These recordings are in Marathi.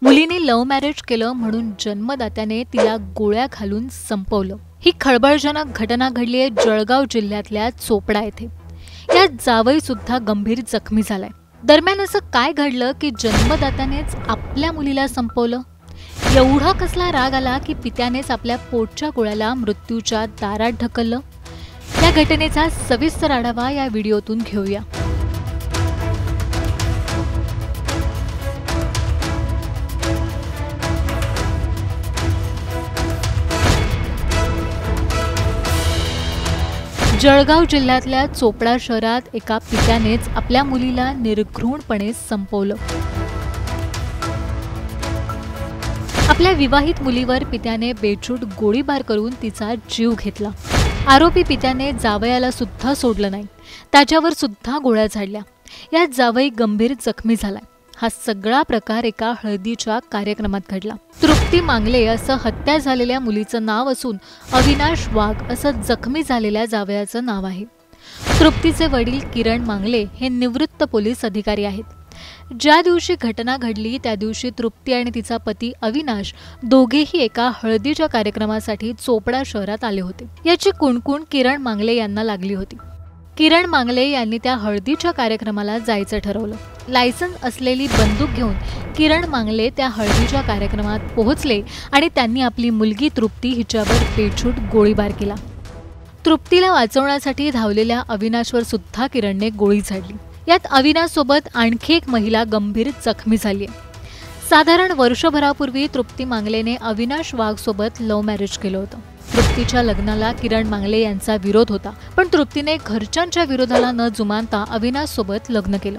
मुलीने लव्ह मॅरेज केलं म्हणून जन्मदात्याने तिला गोळ्या घालून संपवलं। ही खळबळजनक घटना घडली आहे जळगाव जिल्ह्यातल्या चोपडा येथे। यात जावई सुद्धा गंभीर जखमी झालाय। दरम्यान असं काय घडलं की जन्मदात्यानेच आपल्या मुलीला संपवलं? एवढा कसला राग आला की पित्यानेच आपल्या पोटच्या गोळ्याला मृत्यूच्या दारात ढकललं? या घटनेचा सविस्तर आढावा या व्हिडिओतून घेऊया। जळगाव जिल्ह्यातल्या चोपडा शहरात एका पित्यानेच आपल्या मुलीला निर्घृणपणे संपवलं। आपल्या विवाहित मुलीवर पित्याने बेछूट गोळीबार करून तिचा जीव घेतला। आरोपी पित्याने जावयाला सुद्धा सोडलं नाही, त्याच्यावर सुद्धा गोळ्या झाडल्या। यात जावई गंभीर जखमी झालाय। हा सगळा प्रकार एका हळदीच्या कार्यक्रमात घडला। तृप्ती मांगले असं हत्या झालेल्या मुलीचं नाव असून अविनाश वाघ असं जखमी झालेल्या जावयाचं नाव आहे। तृप्तीचे वडील किरण मांगले हे निवृत्त पोलीस अधिकारी आहेत। ज्या दिवशी घटना घडली त्या दिवशी तृप्ती आणि तिचा पती अविनाश दोघेही एका हळदीच्या कार्यक्रमासाठी चोपडा शहरात आले होते। याची कुणकुण किरण मांगले यांना लागली होती। किरण मांगले यांनी त्या हळदीच्या कार्यक्रमाला जायचं ठरवलं। लायसन्स असलेली बंदूक घेऊन किरण मांगले त्या हळदीच्या कार्यक्रमात पोहोचले आणि त्यांनी आपली मुलगी तृप्ती हिच्यावर बेछूट गोळीबार केला। तृप्तीला वाचवण्यासाठी धावलेल्या अविनाशवर सुद्धा किरणने गोळी झाडली। यात अविनाश सोबत आणखी एक महिला गंभीर जखमी झाली आहे। साधारण वर्षभरापूर्वी तृप्ती मांगलेने अविनाश वाघ सोबत लव्ह मॅरेज केलं होतं। तृप्तीच्या लग्नाला किरण मांगले यांचा विरोध होता, पण तृप्तीने घरच्यांच्या विरोधाला न जुमानता अविनाश सोबत लग्न केलं।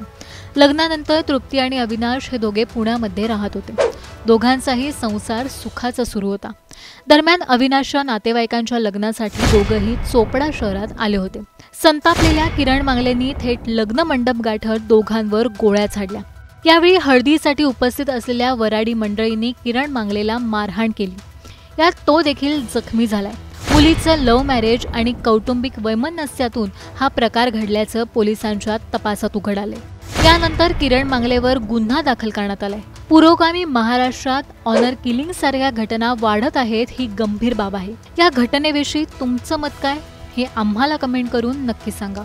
लग्नानंतर तृप्ती आणि अविनाश हे दोघे पुण्यामध्ये राहत होते। दोघांचाही संसार सुखाचा सुरू होता। दरम्यान अविनाशच्या नातेवाईकांच्या लग्नासाठी दोघंही चोपडा शहरात आले होते। संतापलेल्या किरण मांगलेंनी थेट लग्न मंडप गाठत दोघांवर गोळ्या झाडल्या। यावेळी हळदीसाठी उपस्थित असलेल्या वराडी मंडळींनी किरण मांगलेला मारहाण केली। यात तो देखील जखमी झालाय। मुलीचं लव्ह मॅरेज आणि कौटुंबिक वैमनस्यातून हा प्रकार घडल्याचं पोलिसांच्या तपासात उघड आले। यानंतर किरण मांगलेवर गुन्हा दाखल करण्यात आलाय। पुरोगामी महाराष्ट्रात ऑनर किलिंग सारख्या घटना वाढत आहेत ही गंभीर बाब आहे। या घटनेविषयी तुमचं मत काय हे आम्हाला कमेंट करून नक्की सांगा।